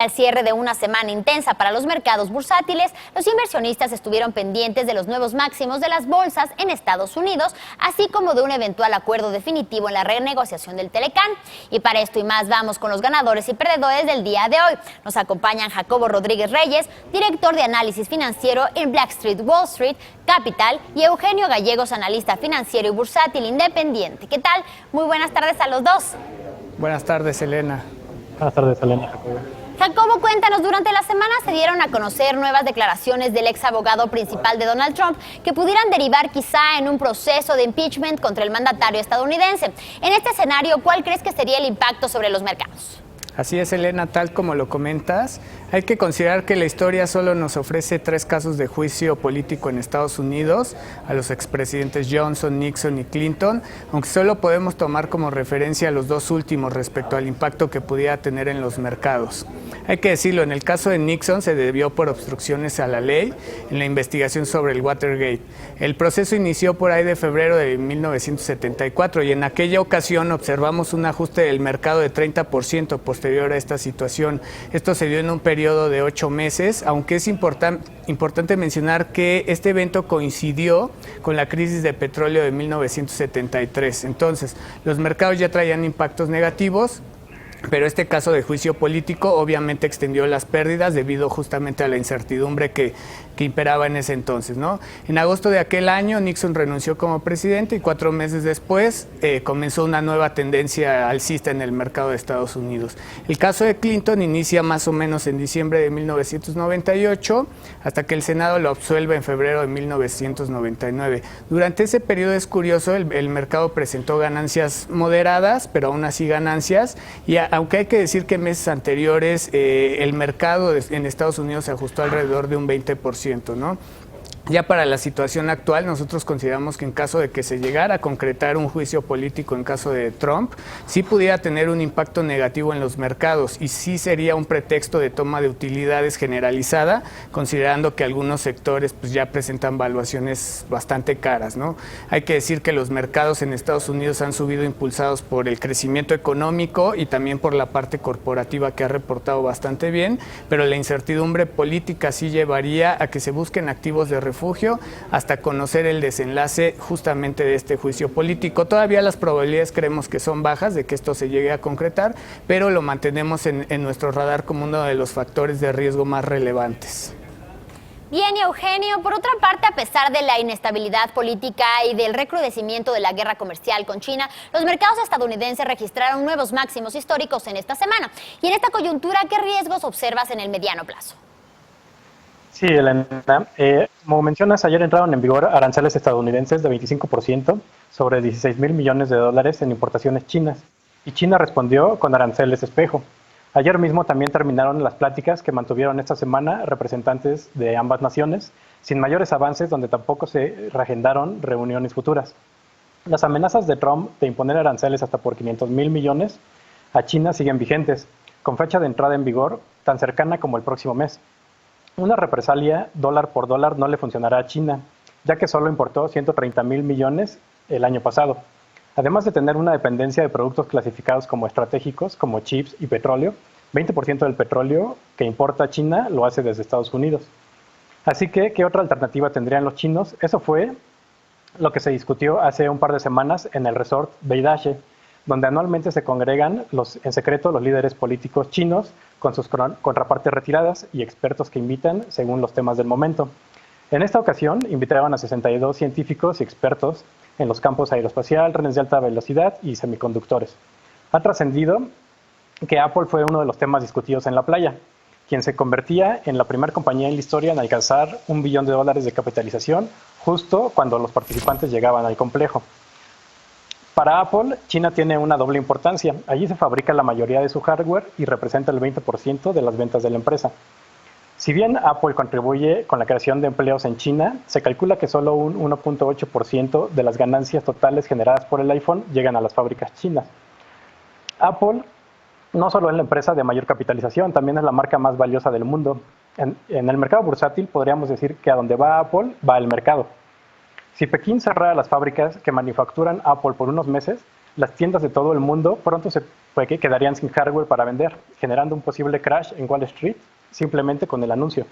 Al cierre de una semana intensa para los mercados bursátiles, los inversionistas estuvieron pendientes de los nuevos máximos de las bolsas en Estados Unidos, así como de un eventual acuerdo definitivo en la renegociación del Telecán. Y para esto y más vamos con los ganadores y perdedores del día de hoy. Nos acompañan Jacobo Rodríguez Reyes, director de análisis financiero en Blackstreet Wall Street Capital, y Eugenio Gallegos, analista financiero y bursátil independiente. ¿Qué tal? Muy buenas tardes a los dos. Buenas tardes, Elena. Buenas tardes, Elena. Jacobo. Jacobo, cuéntanos, durante la semana se dieron a conocer nuevas declaraciones del ex abogado principal de Donald Trump que pudieran derivar quizá en un proceso de impeachment contra el mandatario estadounidense. En este escenario, ¿cuál crees que sería el impacto sobre los mercados? Así es, Elena, tal como lo comentas, hay que considerar que la historia solo nos ofrece 3 casos de juicio político en Estados Unidos, a los expresidentes Johnson, Nixon y Clinton, aunque solo podemos tomar como referencia los 2 últimos respecto al impacto que pudiera tener en los mercados. Hay que decirlo, en el caso de Nixon se debió por obstrucciones a la ley en la investigación sobre el Watergate. El proceso inició por ahí de febrero de 1974 y en aquella ocasión observamos un ajuste del mercado de 30% posterior a esta situación. Esto se dio en un periodo de 8 meses, aunque es importante mencionar que este evento coincidió con la crisis de petróleo de 1973. Entonces, los mercados ya traían impactos negativos, pero este caso de juicio político obviamente extendió las pérdidas debido justamente a la incertidumbre que imperaba en ese entonces, ¿no? En agosto de aquel año, Nixon renunció como presidente y 4 meses después comenzó una nueva tendencia alcista en el mercado de Estados Unidos. El caso de Clinton inicia más o menos en diciembre de 1998 hasta que el Senado lo absuelve en febrero de 1999. Durante ese periodo es curioso, el mercado presentó ganancias moderadas, pero aún así ganancias, y aunque hay que decir que en meses anteriores el mercado en Estados Unidos se ajustó alrededor de un 20%, ¿no? Ya para la situación actual, nosotros consideramos que en caso de que se llegara a concretar un juicio político en caso de Trump, sí pudiera tener un impacto negativo en los mercados y sí sería un pretexto de toma de utilidades generalizada, considerando que algunos sectores pues, ya presentan valuaciones bastante caras, ¿no? Hay que decir que los mercados en Estados Unidos han subido impulsados por el crecimiento económico y también por la parte corporativa que ha reportado bastante bien, pero la incertidumbre política sí llevaría a que se busquen activos de refugio hasta conocer el desenlace justamente de este juicio político. Todavía las probabilidades creemos que son bajas de que esto se llegue a concretar, pero lo mantenemos en nuestro radar como uno de los factores de riesgo más relevantes. Bien, y Eugenio, por otra parte, a pesar de la inestabilidad política y del recrudecimiento de la guerra comercial con China, los mercados estadounidenses registraron nuevos máximos históricos en esta semana. Y en esta coyuntura, ¿qué riesgos observas en el mediano plazo? Sí, Elena. Como mencionas, ayer entraron en vigor aranceles estadounidenses de 25% sobre 16,000 millones de dólares en importaciones chinas. Y China respondió con aranceles espejo. Ayer mismo también terminaron las pláticas que mantuvieron esta semana representantes de ambas naciones, sin mayores avances donde tampoco se reagendaron reuniones futuras. Las amenazas de Trump de imponer aranceles hasta por 500,000 millones a China siguen vigentes, con fecha de entrada en vigor tan cercana como el próximo mes. Una represalia dólar por dólar no le funcionará a China, ya que solo importó 130,000 millones el año pasado. Además de tener una dependencia de productos clasificados como estratégicos, como chips y petróleo, 20% del petróleo que importa China lo hace desde Estados Unidos. Así que, ¿qué otra alternativa tendrían los chinos? Eso fue lo que se discutió hace un par de semanas en el resort Beidache, donde anualmente se congregan en secreto los líderes políticos chinos con sus contrapartes retiradas y expertos que invitan según los temas del momento. En esta ocasión invitaron a 62 científicos y expertos en los campos aeroespacial, trenes de alta velocidad y semiconductores. Ha trascendido que Apple fue uno de los temas discutidos en la playa, quien se convertía en la primera compañía en la historia en alcanzar $1 billón de capitalización justo cuando los participantes llegaban al complejo. Para Apple, China tiene una doble importancia. Allí se fabrica la mayoría de su hardware y representa el 20% de las ventas de la empresa. Si bien Apple contribuye con la creación de empleos en China, se calcula que solo un 1.8% de las ganancias totales generadas por el iPhone llegan a las fábricas chinas. Apple no solo es la empresa de mayor capitalización, también es la marca más valiosa del mundo. En el mercado bursátil podríamos decir que a donde va Apple, va el mercado. Si Pekín cerrara las fábricas que manufacturan Apple por unos meses, las tiendas de todo el mundo pronto quedarían sin hardware para vender, generando un posible crash en Wall Street simplemente con el anuncio.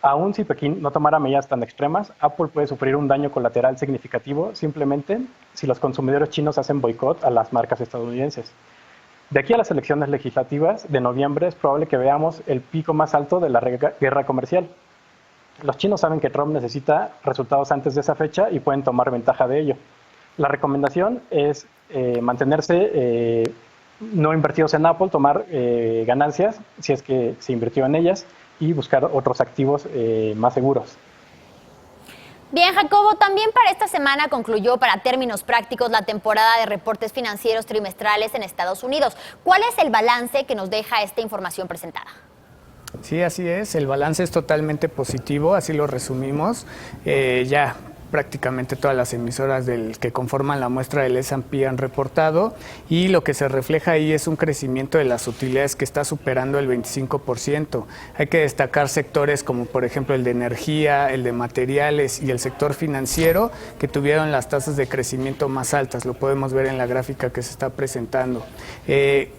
Aún si Pekín no tomara medidas tan extremas, Apple puede sufrir un daño colateral significativo simplemente si los consumidores chinos hacen boicot a las marcas estadounidenses. De aquí a las elecciones legislativas de noviembre es probable que veamos el pico más alto de la guerra comercial. Los chinos saben que Trump necesita resultados antes de esa fecha y pueden tomar ventaja de ello. La recomendación es mantenerse no invertidos en Apple, tomar ganancias si es que se invirtió en ellas y buscar otros activos más seguros. Bien, Jacobo, también para esta semana concluyó para términos prácticos la temporada de reportes financieros trimestrales en Estados Unidos. ¿Cuál es el balance que nos deja esta información presentada? Sí, así es. El balance es totalmente positivo, así lo resumimos. Ya prácticamente todas las emisoras que conforman la muestra del S&P han reportado, y lo que se refleja ahí es un crecimiento de las utilidades que está superando el 25%. Hay que destacar sectores como por ejemplo el de energía, el de materiales y el sector financiero, que tuvieron las tasas de crecimiento más altas. Lo podemos ver en la gráfica que se está presentando.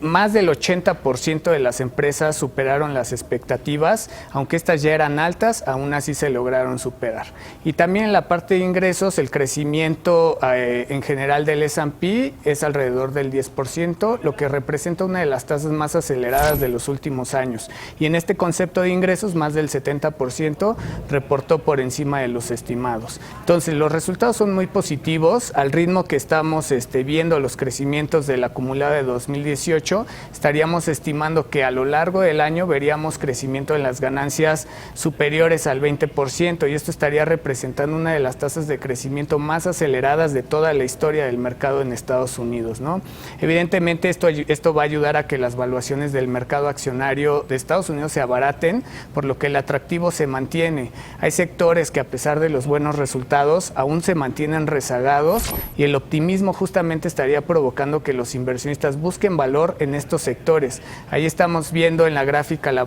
Más del 80% de las empresas superaron las expectativas, aunque estas ya eran altas, aún así se lograron superar. Y también en la parte de ingresos, el crecimiento en general del S&P es alrededor del 10%, lo que representa una de las tasas más aceleradas de los últimos años. Y en este concepto de ingresos, más del 70% reportó por encima de los estimados. Entonces, los resultados son muy positivos. Al ritmo que estamos viendo los crecimientos del acumulado de 2018, estaríamos estimando que a lo largo del año veríamos crecimiento en las ganancias superiores al 20%, y esto estaría representando una de las tasas de crecimiento más aceleradas de toda la historia del mercado en Estados Unidos, ¿no? Evidentemente esto va a ayudar a que las valuaciones del mercado accionario de Estados Unidos se abaraten, por lo que el atractivo se mantiene. Hay sectores que a pesar de los buenos resultados aún se mantienen rezagados, y el optimismo justamente estaría provocando que los inversionistas busquen valor en estos sectores. Ahí estamos viendo en la gráfica la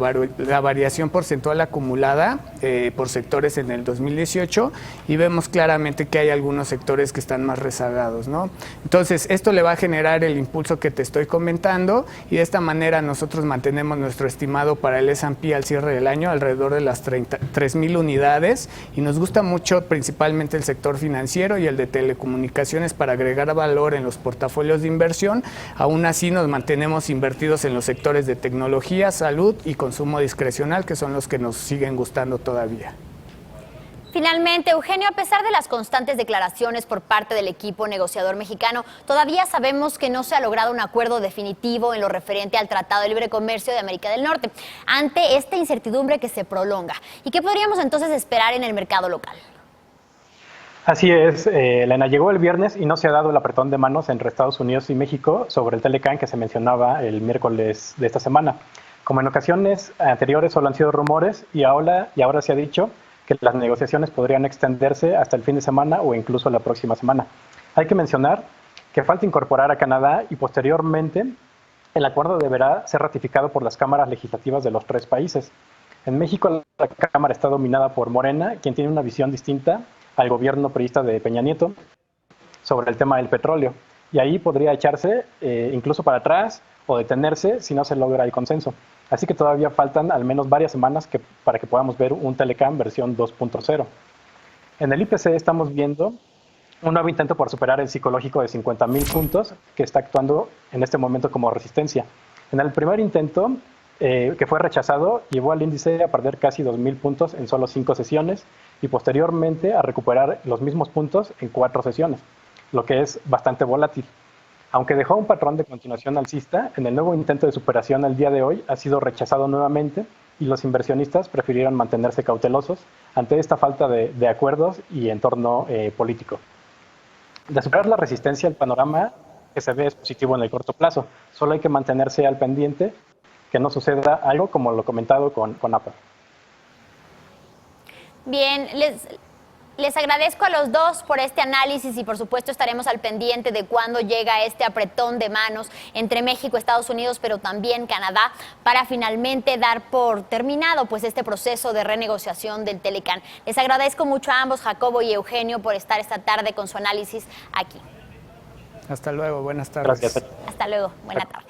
variación porcentual acumulada por sectores en el 2018, y vemos claramente que hay algunos sectores que están más rezagados, ¿no? Entonces, esto le va a generar el impulso que te estoy comentando, y de esta manera nosotros mantenemos nuestro estimado para el S&P al cierre del año alrededor de las 3,000 unidades, y nos gusta mucho principalmente el sector financiero y el de telecomunicaciones para agregar valor en los portafolios de inversión. Aún así nos mantenemos invertidos en los sectores de tecnología, salud y consumo discrecional, que son los que nos siguen gustando todavía. Finalmente, Eugenio, a pesar de las constantes declaraciones por parte del equipo negociador mexicano, todavía sabemos que no se ha logrado un acuerdo definitivo en lo referente al Tratado de Libre Comercio de América del Norte, ante esta incertidumbre que se prolonga. ¿Y qué podríamos entonces esperar en el mercado local? Así es, Elena, llegó el viernes y no se ha dado el apretón de manos entre Estados Unidos y México sobre el Telecán que se mencionaba el miércoles de esta semana. Como en ocasiones anteriores solo han sido rumores, y ahora se ha dicho que las negociaciones podrían extenderse hasta el fin de semana o incluso la próxima semana. Hay que mencionar que falta incorporar a Canadá, y posteriormente el acuerdo deberá ser ratificado por las cámaras legislativas de los tres países. En México la Cámara está dominada por Morena, quien tiene una visión distinta al gobierno priista de Peña Nieto sobre el tema del petróleo, y ahí podría echarse incluso para atrás o detenerse si no se logra el consenso. Así que todavía faltan al menos varias semanas para que podamos ver un Telecán versión 2.0. En el IPC estamos viendo un nuevo intento por superar el psicológico de 50,000 puntos que está actuando en este momento como resistencia. En el primer intento, que fue rechazado, llevó al índice a perder casi 2,000 puntos en solo 5 sesiones, y posteriormente a recuperar los mismos puntos en 4 sesiones, lo que es bastante volátil. Aunque dejó un patrón de continuación alcista, en el nuevo intento de superación el día de hoy ha sido rechazado nuevamente, y los inversionistas prefirieron mantenerse cautelosos ante esta falta de acuerdos y entorno político. De superar la resistencia, el panorama que se ve es positivo en el corto plazo. Solo hay que mantenerse al pendiente que no suceda algo como lo comentado con Apple. Bien, les agradezco a los dos por este análisis, y por supuesto estaremos al pendiente de cuándo llega este apretón de manos entre México, Estados Unidos, pero también Canadá, para finalmente dar por terminado pues este proceso de renegociación del Telecán. Les agradezco mucho a ambos, Jacobo y Eugenio, por estar esta tarde con su análisis aquí. Hasta luego, buenas tardes. Gracias. Hasta luego, buena tarde.